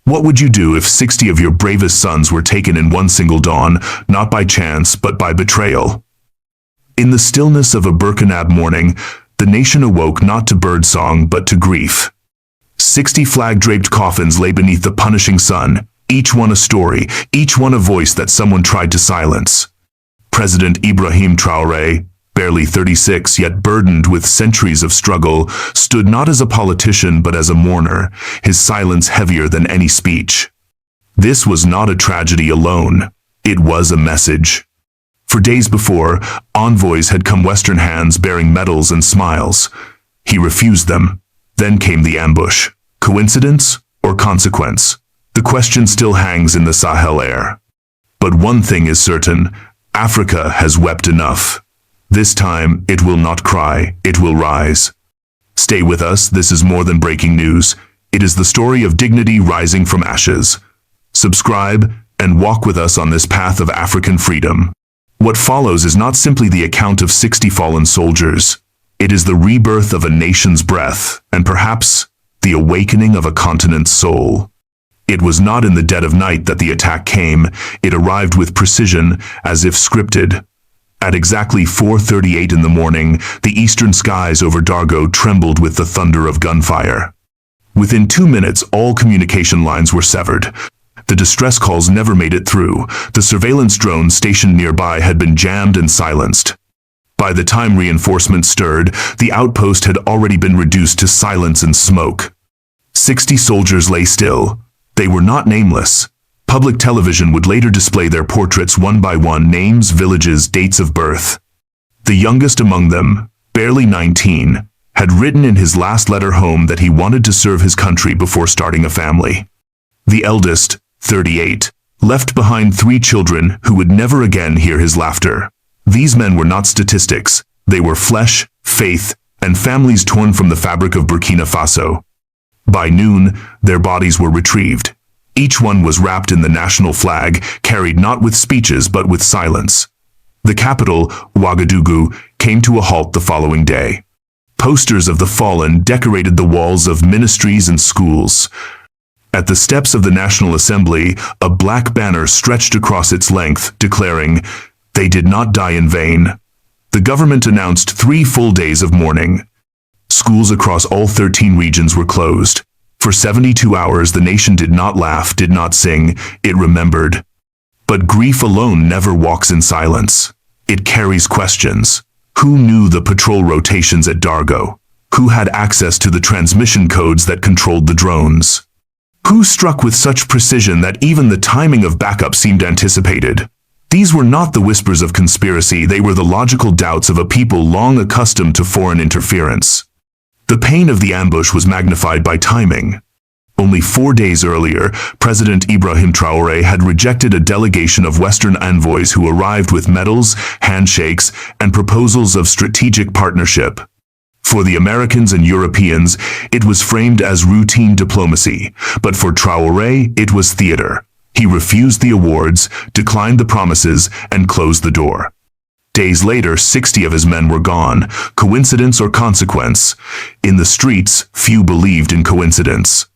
What would you do if 60 of your bravest sons were taken in one single dawn, not by chance but by betrayal? In the stillness of a Burkina morning, the nation awoke not to birdsong but to grief. 60 flag-draped coffins lay beneath the punishing sun, each one a story, each one a voice that someone tried to silence. President Ibrahim Traore, barely 36 yet burdened with centuries of struggle, stood not as a politician but as a mourner, his silence heavier than any speech. This was not a tragedy alone. It was a message. For days before, envoys had come Western hands bearing medals and smiles. He refused them. Then came the ambush. Coincidence or consequence? The question still hangs in the Sahel air. But one thing is certain, Africa has wept enough. This time, it will not cry, it will rise. Stay with us, this is more than breaking news. It is the story of dignity rising from ashes. Subscribe and walk with us on this path of African freedom. What follows is not simply the account of 60 fallen soldiers. It is the rebirth of a nation's breath, and perhaps the awakening of a continent's soul. It was not in the dead of night that the attack came. It arrived with precision, as if scripted. At exactly 4:38 in the morning, the eastern skies over Dargo trembled with the thunder of gunfire. Within 2 minutes, all communication lines were severed. The distress calls never made it through. The surveillance drones stationed nearby had been jammed and silenced. By the time reinforcements stirred, the outpost had already been reduced to silence and smoke. 60 soldiers lay still. They were not nameless. Public television would later display their portraits one by one, names, villages, dates of birth. The youngest among them, barely 19, had written in his last letter home that he wanted to serve his country before starting a family. The eldest, 38, left behind 3 children who would never again hear his laughter. These men were not statistics. They were flesh, faith, and families torn from the fabric of Burkina Faso. By noon, their bodies were retrieved. Each one was wrapped in the national flag, carried not with speeches but with silence. The capital, Ouagadougou, came to a halt the following day. Posters of the fallen decorated the walls of ministries and schools. At the steps of the National Assembly, a black banner stretched across its length, declaring, "They did not die in vain." The government announced 3 full days of mourning. Schools across all 13 regions were closed. For 72 hours, the nation did not laugh, did not sing, it remembered. But grief alone never walks in silence. It carries questions. Who knew the patrol rotations at Dargo? Who had access to the transmission codes that controlled the drones? Who struck with such precision that even the timing of backup seemed anticipated? These were not the whispers of conspiracy, they were the logical doubts of a people long accustomed to foreign interference. The pain of the ambush was magnified by timing. Only 4 days earlier, President Ibrahim Traore had rejected a delegation of Western envoys who arrived with medals, handshakes, and proposals of strategic partnership. For the Americans and Europeans, it was framed as routine diplomacy, but for Traore, it was theater. He refused the awards, declined the promises, and closed the door. Days later, 60 of his men were gone. Coincidence or consequence? In the streets, few believed in coincidence.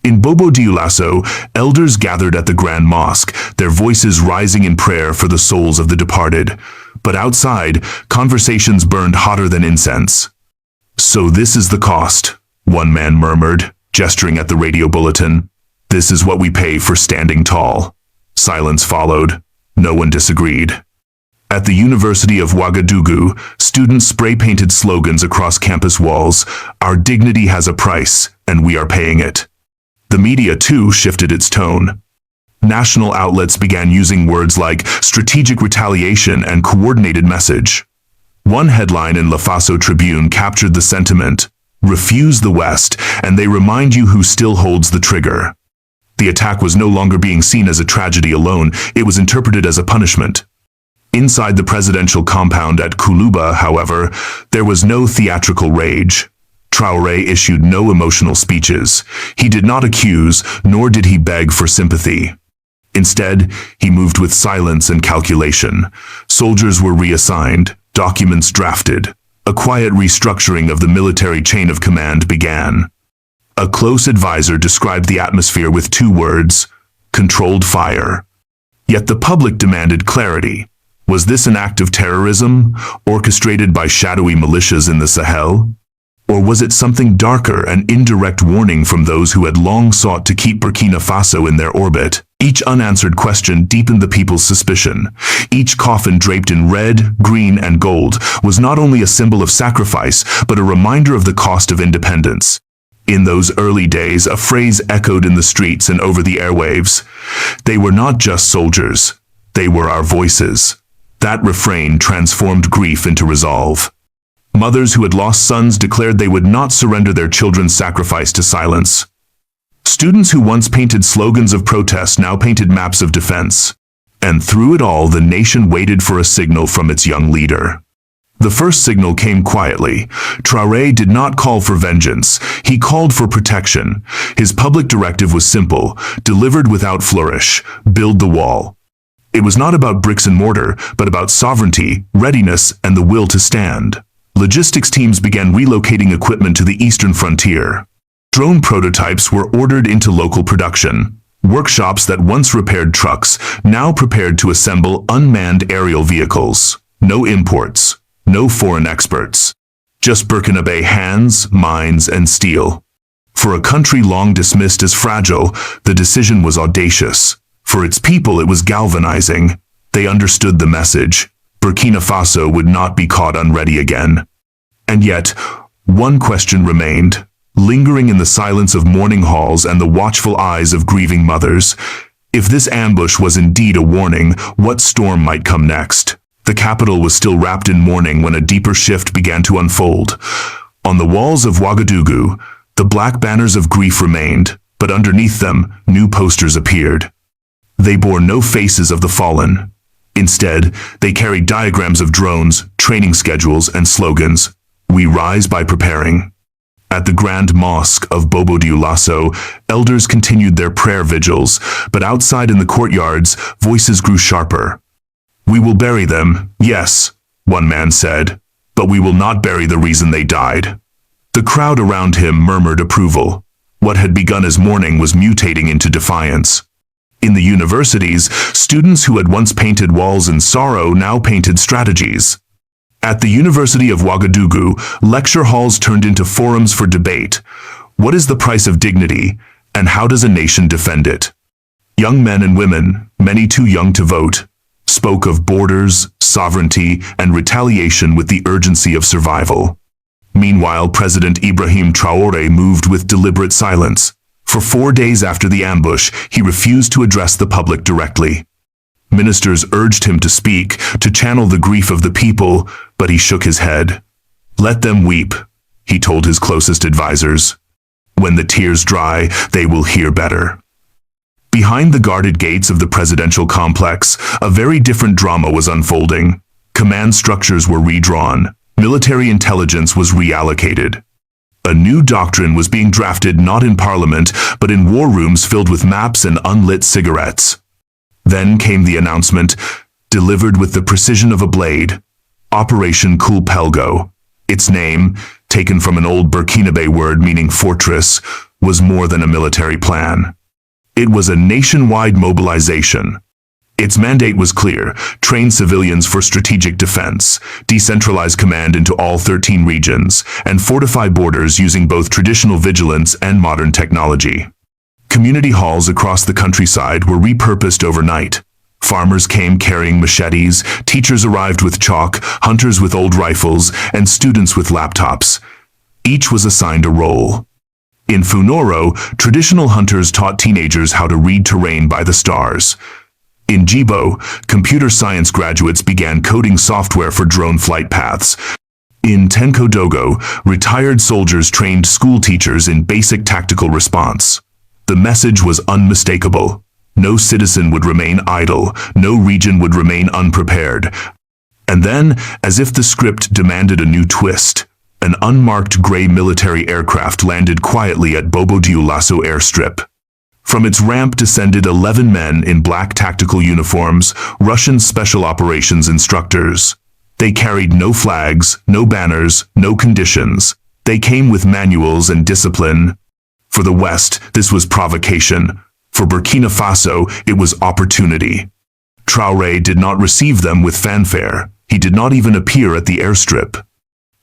In Bobo Dioulasso, elders gathered at the Grand Mosque, their voices rising in prayer for the souls of the departed. But outside, conversations burned hotter than incense. "So this is the cost," one man murmured, gesturing at the radio bulletin. "This is what we pay for standing tall." Silence followed. No one disagreed. At the University of Ouagadougou, students spray-painted slogans across campus walls. "Our dignity has a price, and we are paying it." The media, too, shifted its tone. National outlets began using words like strategic retaliation and coordinated message. One headline in La Faso Tribune captured the sentiment: "Refuse the West, and they remind you who still holds the trigger." The attack was no longer being seen as a tragedy alone, it was interpreted as a punishment. Inside the presidential compound at Kuluba, however, there was no theatrical rage. Traore issued no emotional speeches. He did not accuse, nor did he beg for sympathy. Instead, he moved with silence and calculation. Soldiers were reassigned, documents drafted. A quiet restructuring of the military chain of command began. A close advisor described the atmosphere with two words: controlled fire. Yet the public demanded clarity. Was this an act of terrorism, orchestrated by shadowy militias in the Sahel? Or was it something darker, an indirect warning from those who had long sought to keep Burkina Faso in their orbit? Each unanswered question deepened the people's suspicion. Each coffin draped in red, green, and gold was not only a symbol of sacrifice, but a reminder of the cost of independence. In those early days, a phrase echoed in the streets and over the airwaves. They were not just soldiers. They were our voices. That refrain transformed grief into resolve. Mothers who had lost sons declared they would not surrender their children's sacrifice to silence. Students who once painted slogans of protest now painted maps of defense. And through it all, the nation waited for a signal from its young leader. The first signal came quietly. Traore did not call for vengeance. He called for protection. His public directive was simple, delivered without flourish: build the wall. It was not about bricks and mortar, but about sovereignty, readiness, and the will to stand. Logistics teams began relocating equipment to the eastern frontier. Drone prototypes were ordered into local production. Workshops that once repaired trucks now prepared to assemble unmanned aerial vehicles. No imports, no foreign experts. Just Burkinabe hands, minds, and steel. For a country long dismissed as fragile, the decision was audacious. For its people, it was galvanizing. They understood the message. Burkina Faso would not be caught unready again. And yet, one question remained, lingering in the silence of mourning halls and the watchful eyes of grieving mothers. If this ambush was indeed a warning, what storm might come next? The capital was still wrapped in mourning when a deeper shift began to unfold. On the walls of Ouagadougou, the black banners of grief remained, but underneath them, new posters appeared. They bore no faces of the fallen. Instead, they carried diagrams of drones, training schedules, and slogans. We rise by preparing. At the Grand Mosque of Bobo Dioulasso, elders continued their prayer vigils, but outside in the courtyards, voices grew sharper. We will bury them, yes, one man said, but we will not bury the reason they died. The crowd around him murmured approval. What had begun as mourning was mutating into defiance. In the universities, students who had once painted walls in sorrow now painted strategies. At the University of Ouagadougou, lecture halls turned into forums for debate. What is the price of dignity, and how does a nation defend it? Young men and women, many too young to vote, spoke of borders, sovereignty, and retaliation with the urgency of survival. Meanwhile, President Ibrahim Traore moved with deliberate silence. For 4 days after the ambush, he refused to address the public directly. Ministers urged him to speak, to channel the grief of the people, but he shook his head. Let them weep, he told his closest advisors. When the tears dry, they will hear better. Behind the guarded gates of the presidential complex, a very different drama was unfolding. Command structures were redrawn. Military intelligence was reallocated. A new doctrine was being drafted not in parliament, but in war rooms filled with maps and unlit cigarettes. Then came the announcement, delivered with the precision of a blade: Operation Kulpelgo. Its name, taken from an old Burkinabe word meaning fortress, was more than a military plan. It was a nationwide mobilization. Its mandate was clear: train civilians for strategic defense, decentralize command into all 13 regions, and fortify borders using both traditional vigilance and modern technology. Community halls across the countryside were repurposed overnight. Farmers came carrying machetes, teachers arrived with chalk, hunters with old rifles, and students with laptops. Each was assigned a role. In Funoro, traditional hunters taught teenagers how to read terrain by the stars. In Djibo, computer science graduates began coding software for drone flight paths. In Tenkodogo, retired soldiers trained school teachers in basic tactical response. The message was unmistakable. No citizen would remain idle, no region would remain unprepared. And then, as if the script demanded a new twist, an unmarked gray military aircraft landed quietly at Bobo Dioulasso airstrip. From its ramp descended 11 men in black tactical uniforms, Russian special operations instructors. They carried no flags, no banners, no conditions. They came with manuals and discipline. For the West, this was provocation. For Burkina Faso, it was opportunity. Traore did not receive them with fanfare. He did not even appear at the airstrip.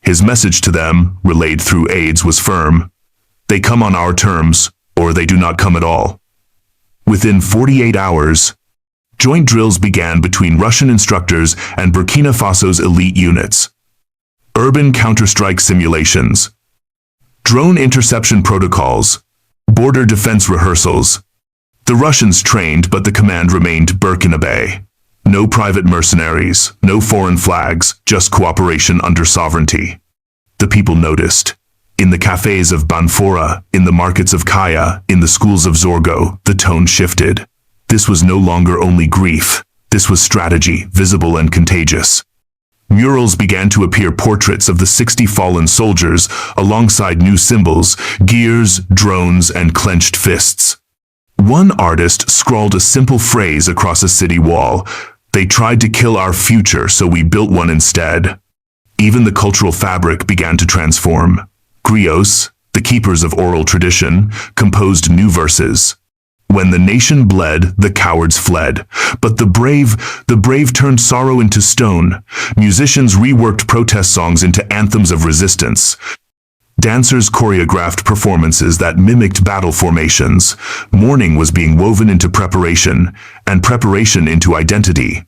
His message to them, relayed through aides, was firm. They come on our terms, or they do not come at all. Within 48 hours, joint drills began between Russian instructors and Burkina Faso's elite units. Urban counterstrike simulations, drone interception protocols, border defense rehearsals. The Russians trained, but the command remained Burkinabe. No private mercenaries, no foreign flags, just cooperation under sovereignty. The people noticed. In the cafes of Banfora, in the markets of Kaya, in the schools of Zorgo, the tone shifted. This was no longer only grief. This was strategy, visible and contagious. Murals began to appear, portraits of the 60 fallen soldiers, alongside new symbols, gears, drones, and clenched fists. One artist scrawled a simple phrase across a city wall. They tried to kill our future, so we built one instead. Even the cultural fabric began to transform. Griots, the keepers of oral tradition, composed new verses. When the nation bled, the cowards fled. But the brave turned sorrow into stone. Musicians reworked protest songs into anthems of resistance. Dancers choreographed performances that mimicked battle formations. Mourning was being woven into preparation, and preparation into identity.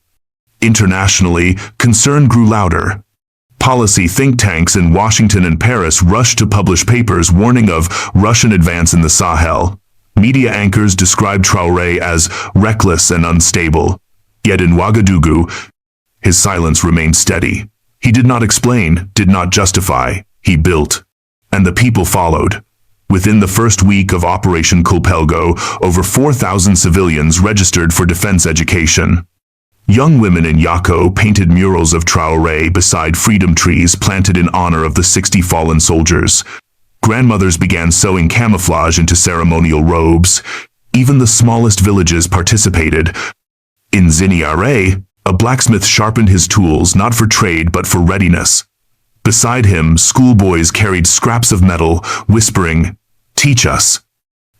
Internationally, concern grew louder. Policy think tanks in Washington and Paris rushed to publish papers warning of Russian advance in the Sahel. Media anchors described Traore as reckless and unstable. Yet in Ouagadougou, his silence remained steady. He did not explain, did not justify. He built. And the people followed. Within the first week of Operation Kulpelgo, over 4,000 civilians registered for defense education. Young women in Yako painted murals of Traore beside freedom trees planted in honor of the 60 fallen soldiers. Grandmothers began sewing camouflage into ceremonial robes. Even the smallest villages participated. In Ziniare, a blacksmith sharpened his tools not for trade but for readiness. Beside him, schoolboys carried scraps of metal, whispering, "Teach us."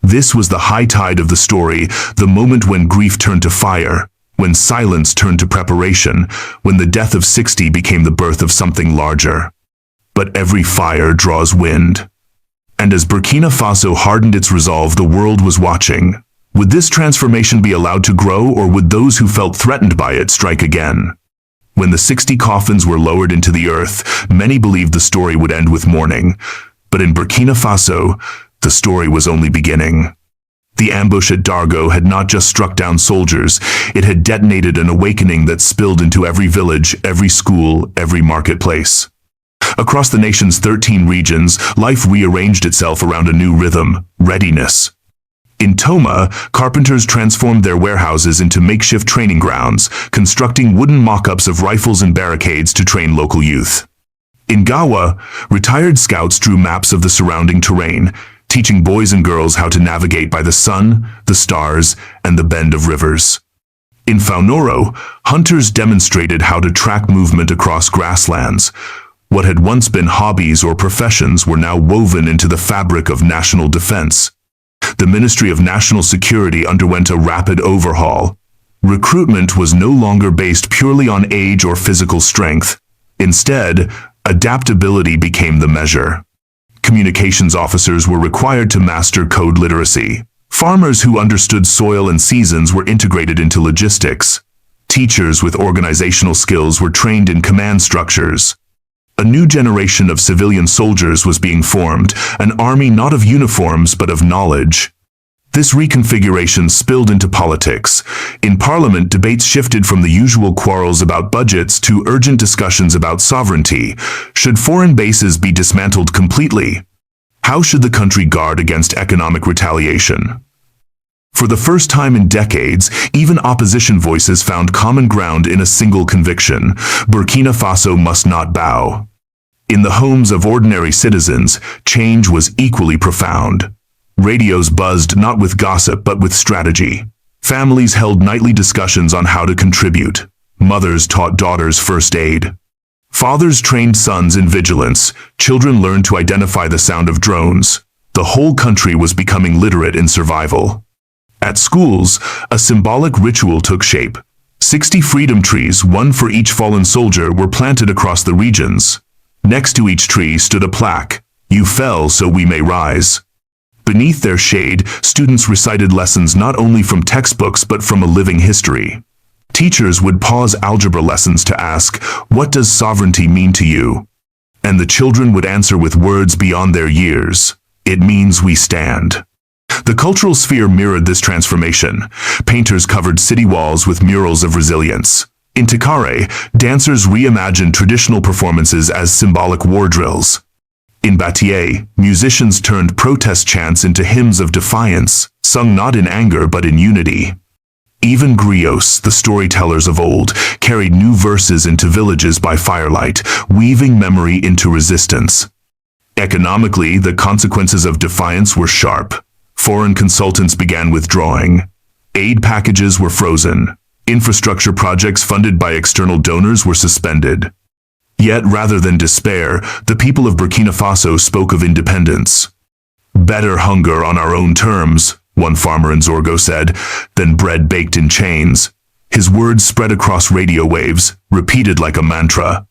This was the high tide of the story, the moment when grief turned to fire, when silence turned to preparation, when the death of 60 became the birth of something larger. But every fire draws wind. And as Burkina Faso hardened its resolve, the world was watching. Would this transformation be allowed to grow, or would those who felt threatened by it strike again? When the 60 coffins were lowered into the earth, many believed the story would end with mourning. But in Burkina Faso, the story was only beginning. The ambush at Dargo had not just struck down soldiers, it had detonated an awakening that spilled into every village, every school, every marketplace. Across the nation's 13 regions, life rearranged itself around a new rhythm: readiness. In Toma, carpenters transformed their warehouses into makeshift training grounds, constructing wooden mock-ups of rifles and barricades to train local youth. In Gawa, retired scouts drew maps of the surrounding terrain, teaching boys and girls how to navigate by the sun, the stars, and the bend of rivers. In Faunoro, hunters demonstrated how to track movement across grasslands. What had once been hobbies or professions were now woven into the fabric of national defense. The Ministry of National Security underwent a rapid overhaul. Recruitment was no longer based purely on age or physical strength. Instead, adaptability became the measure. Communications officers were required to master code literacy. Farmers who understood soil and seasons were integrated into logistics. Teachers with organizational skills were trained in command structures. A new generation of civilian soldiers was being formed, an army not of uniforms but of knowledge. This reconfiguration spilled into politics. In Parliament, debates shifted from the usual quarrels about budgets to urgent discussions about sovereignty. Should foreign bases be dismantled completely? How should the country guard against economic retaliation? For the first time in decades, even opposition voices found common ground in a single conviction: Burkina Faso must not bow. In the homes of ordinary citizens, change was equally profound. Radios buzzed not with gossip but with strategy. Families held nightly discussions on how to contribute. Mothers taught daughters first aid. Fathers trained sons in vigilance. Children learned to identify the sound of drones. The whole country was becoming literate in survival. At schools, a symbolic ritual took shape. 60 freedom trees, one for each fallen soldier, were planted across the regions. Next to each tree stood a plaque, "You fell so we may rise." Beneath their shade, students recited lessons not only from textbooks but from a living history. Teachers would pause algebra lessons to ask, "What does sovereignty mean to you?" And the children would answer with words beyond their years, "It means we stand." The cultural sphere mirrored this transformation. Painters covered city walls with murals of resilience. In Tikare, dancers reimagined traditional performances as symbolic war drills. In Batié, musicians turned protest chants into hymns of defiance, sung not in anger but in unity. Even griots, the storytellers of old, carried new verses into villages by firelight, weaving memory into resistance. Economically, the consequences of defiance were sharp. Foreign consultants began withdrawing. Aid packages were frozen. Infrastructure projects funded by external donors were suspended. Yet, rather than despair, the people of Burkina Faso spoke of independence. "Better hunger on our own terms," one farmer in Zorgo said, "than bread baked in chains." His words spread across radio waves, repeated like a mantra.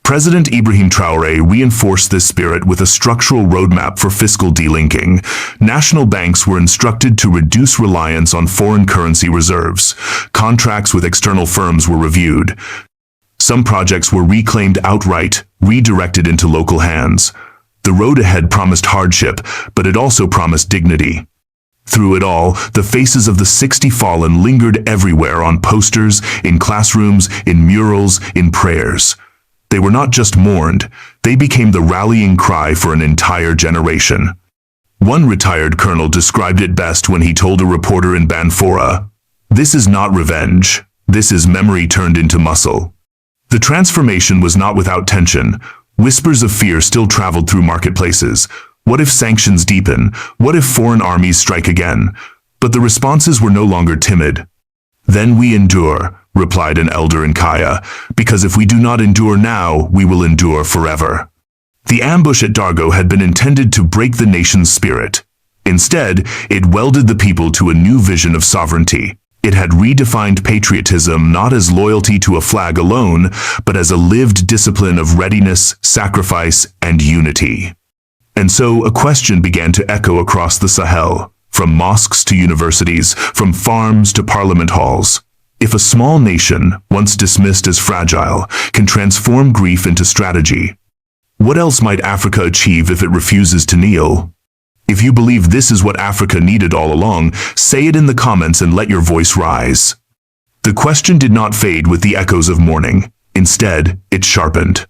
President Ibrahim Traore reinforced this spirit with a structural roadmap for fiscal delinking. National banks were instructed to reduce reliance on foreign currency reserves. Contracts with external firms were reviewed. Some projects were reclaimed outright, redirected into local hands. The road ahead promised hardship, but it also promised dignity. Through it all, the faces of the 60 fallen lingered everywhere, on posters, in classrooms, in murals, in prayers. They were not just mourned, they became the rallying cry for an entire generation. One retired colonel described it best when he told a reporter in Banfora, "This is not revenge, this is memory turned into muscle." The transformation was not without tension. Whispers of fear still traveled through marketplaces. What if sanctions deepen? What if foreign armies strike again? But the responses were no longer timid. "Then we endure," replied an elder in Kaya, "because if we do not endure now, we will endure forever." The ambush at Dargo had been intended to break the nation's spirit. Instead, it welded the people to a new vision of sovereignty. It had redefined patriotism not as loyalty to a flag alone, but as a lived discipline of readiness, sacrifice, and unity. And so a question began to echo across the Sahel, from mosques to universities, from farms to parliament halls. If a small nation, once dismissed as fragile, can transform grief into strategy, what else might Africa achieve if it refuses to kneel? If you believe this is what Africa needed all along, say it in the comments and let your voice rise. The question did not fade with the echoes of mourning. Instead, it sharpened.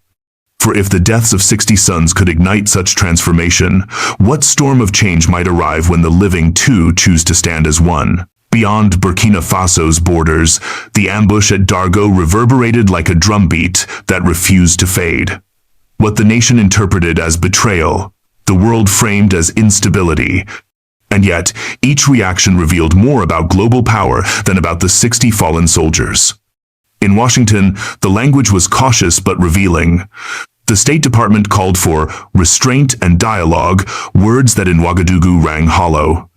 For if the deaths of 60 sons could ignite such transformation, what storm of change might arrive when the living too choose to stand as one? Beyond Burkina Faso's borders, the ambush at Dargo reverberated like a drumbeat that refused to fade. What the nation interpreted as betrayal, the world framed as instability. And yet, each reaction revealed more about global power than about the 60 fallen soldiers. In Washington, the language was cautious but revealing. The State Department called for restraint and dialogue, words that in Ouagadougou rang hollow.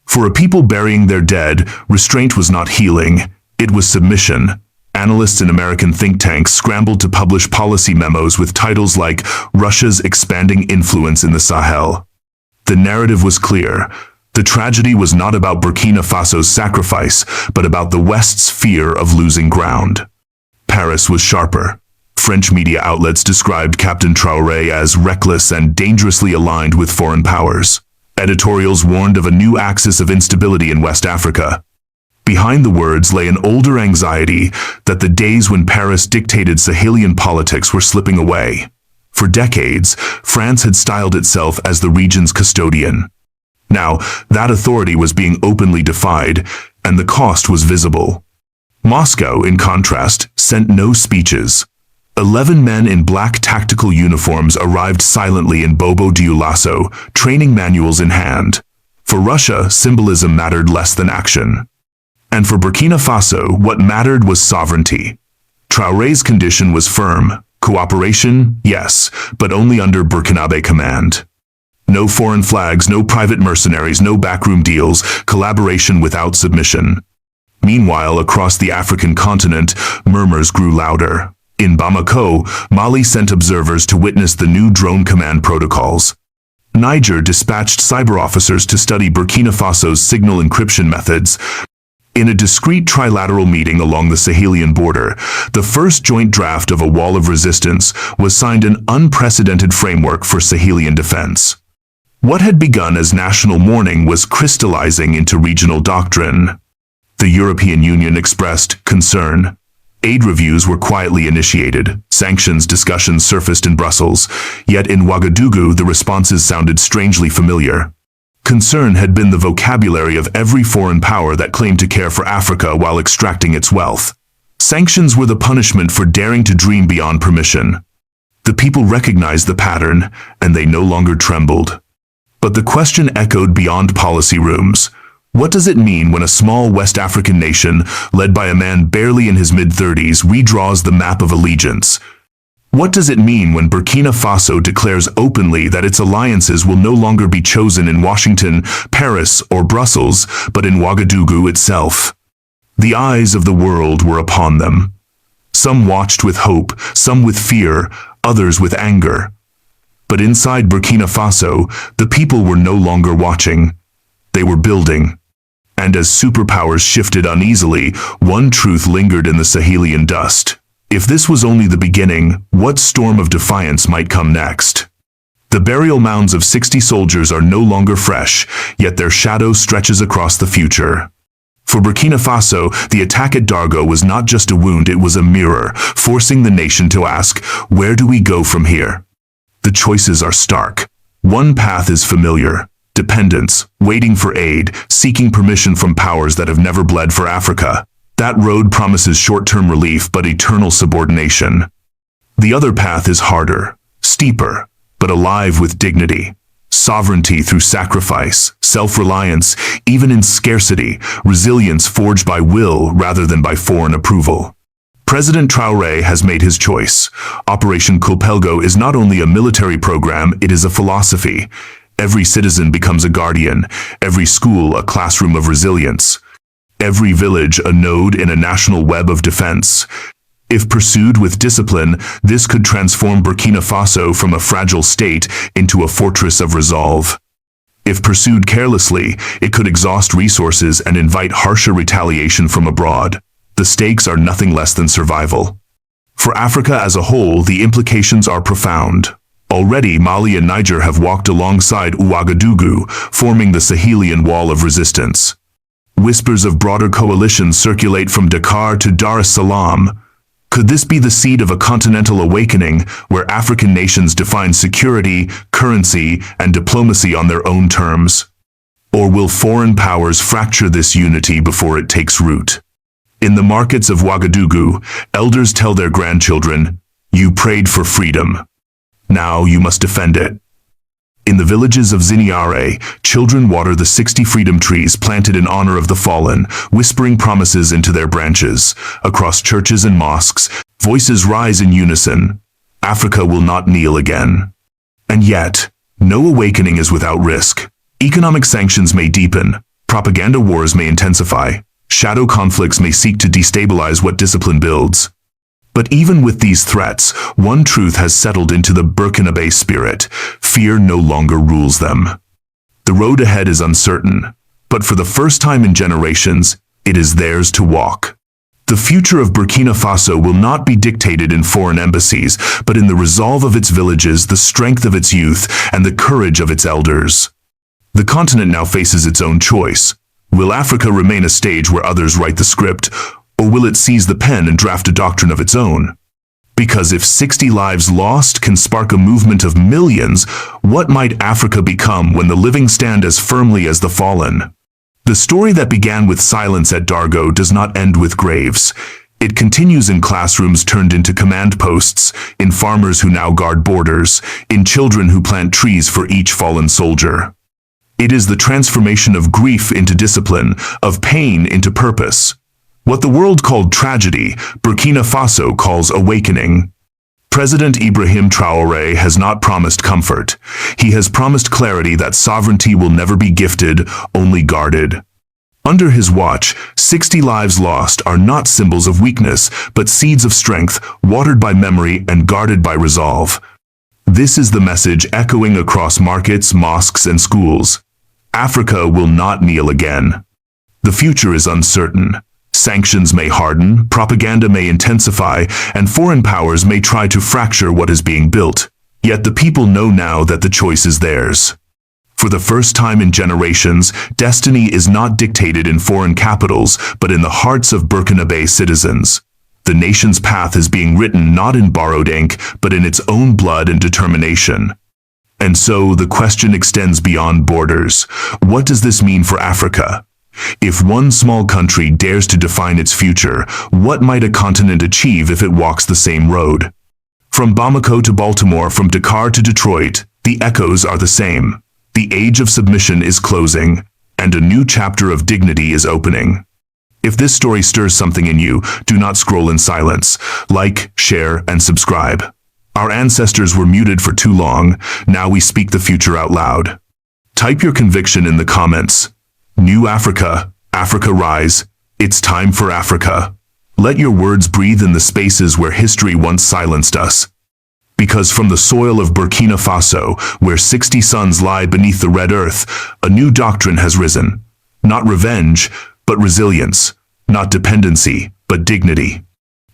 For a people burying their dead, restraint was not healing, it was submission. Analysts in American think tanks scrambled to publish policy memos with titles like "Russia's Expanding Influence in the Sahel." The narrative was clear. The tragedy was not about Burkina Faso's sacrifice, but about the West's fear of losing ground. Paris was sharper. French media outlets described Captain Traoré as reckless and dangerously aligned with foreign powers. Editorials warned of a new axis of instability in West Africa. Behind the words lay an older anxiety that the days when Paris dictated Sahelian politics were slipping away. For decades, France had styled itself as the region's custodian. Now, that authority was being openly defied, and the cost was visible. Moscow, in contrast, sent no speeches. 11 men in black tactical uniforms arrived silently in Bobo Dioulasso, training manuals in hand. For Russia, symbolism mattered less than action. And for Burkina Faso, what mattered was sovereignty. Traoré's condition was firm. Cooperation, yes, but only under Burkinabe command. No foreign flags, no private mercenaries, no backroom deals, collaboration without submission. Meanwhile, across the African continent, murmurs grew louder. In Bamako, Mali sent observers to witness the new drone command protocols. Niger dispatched cyber officers to study Burkina Faso's signal encryption methods. In a discreet trilateral meeting along the Sahelian border, the first joint draft of a wall of resistance was signed, an unprecedented framework for Sahelian defense. What had begun as national mourning was crystallizing into regional doctrine. The European Union expressed concern. Aid reviews were quietly initiated. Sanctions discussions surfaced in Brussels, yet in Ouagadougou the responses sounded strangely familiar. Concern had been the vocabulary of every foreign power that claimed to care for Africa while extracting its wealth. Sanctions were the punishment for daring to dream beyond permission. The people recognized the pattern, and they no longer trembled. But the question echoed beyond policy rooms. What does it mean when a small West African nation, led by a man barely in his mid-30s, redraws the map of allegiance? What does it mean when Burkina Faso declares openly that its alliances will no longer be chosen in Washington, Paris, or Brussels, but in Ouagadougou itself? The eyes of the world were upon them. Some watched with hope, some with fear, others with anger. But inside Burkina Faso, the people were no longer watching. They were building. And as superpowers shifted uneasily, one truth lingered in the Sahelian dust. If this was only the beginning, what storm of defiance might come next? The burial mounds of 60 soldiers are no longer fresh, yet their shadow stretches across the future. For Burkina Faso, the attack at Dargo was not just a wound, it was a mirror, forcing the nation to ask, where do we go from here? The choices are stark. One path is familiar: dependence, waiting for aid, seeking permission from powers that have never bled for Africa. That road promises short-term relief but eternal subordination. The other path is harder, steeper, but alive with dignity. Sovereignty through sacrifice, self-reliance, even in scarcity, resilience forged by will rather than by foreign approval. President Traore has made his choice. Operation Kulpelgo is not only a military program, it is a philosophy. Every citizen becomes a guardian, every school a classroom of resilience, every village a node in a national web of defense. If pursued with discipline, this could transform Burkina Faso from a fragile state into a fortress of resolve. If pursued carelessly, it could exhaust resources and invite harsher retaliation from abroad. The stakes are nothing less than survival. For Africa as a whole, the implications are profound. Already, Mali and Niger have walked alongside Ouagadougou, forming the Sahelian wall of resistance. Whispers of broader coalitions circulate from Dakar to Dar es Salaam. Could this be the seed of a continental awakening where African nations define security, currency, and diplomacy on their own terms? Or will foreign powers fracture this unity before it takes root? In the markets of Ouagadougou, elders tell their grandchildren, "You prayed for freedom. Now you must defend it." In the villages of Ziniare, children water the 60 freedom trees planted in honor of the fallen, whispering promises into their branches. Across churches and mosques, voices rise in unison. Africa will not kneel again. And yet, no awakening is without risk. Economic sanctions may deepen, propaganda wars may intensify, shadow conflicts may seek to destabilize what discipline builds. But even with these threats, one truth has settled into the Burkinabe spirit: fear no longer rules them. The road ahead is uncertain, but for the first time in generations, it is theirs to walk. The future of Burkina Faso will not be dictated in foreign embassies, but in the resolve of its villages, the strength of its youth, and the courage of its elders. The continent now faces its own choice. Will Africa remain a stage where others write the script, or will it seize the pen and draft a doctrine of its own? Because if 60 lives lost can spark a movement of millions, what might Africa become when the living stand as firmly as the fallen? The story that began with silence at Dargo does not end with graves. It continues in classrooms turned into command posts, in farmers who now guard borders, in children who plant trees for each fallen soldier. It is the transformation of grief into discipline, of pain into purpose. What the world called tragedy, Burkina Faso calls awakening. President Ibrahim Traore has not promised comfort. He has promised clarity that sovereignty will never be gifted, only guarded. Under his watch, 60 lives lost are not symbols of weakness, but seeds of strength, watered by memory and guarded by resolve. This is the message echoing across markets, mosques, and schools. Africa will not kneel again. The future is uncertain. Sanctions may harden, propaganda may intensify, and foreign powers may try to fracture what is being built. Yet the people know now that the choice is theirs. For the first time in generations, destiny is not dictated in foreign capitals, but in the hearts of Burkina Faso citizens. The nation's path is being written not in borrowed ink, but in its own blood and determination. And so the question extends beyond borders. What does this mean for Africa? If one small country dares to define its future, what might a continent achieve if it walks the same road? From Bamako to Baltimore, from Dakar to Detroit, the echoes are the same. The age of submission is closing, and a new chapter of dignity is opening. If this story stirs something in you, do not scroll in silence. Like, share, and subscribe. Our ancestors were muted for too long. Now we speak the future out loud. Type your conviction in the comments. New Africa, Africa rise. It's time for Africa. Let your words breathe in the spaces where history once silenced us. Because from the soil of Burkina Faso, where 60 suns lie beneath the red earth, a new doctrine has risen. Not revenge, but resilience. Not dependency, but dignity.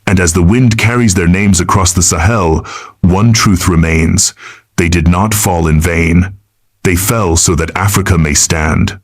And as the wind carries their names across the Sahel, one truth remains. They did not fall in vain. They fell so that Africa may stand.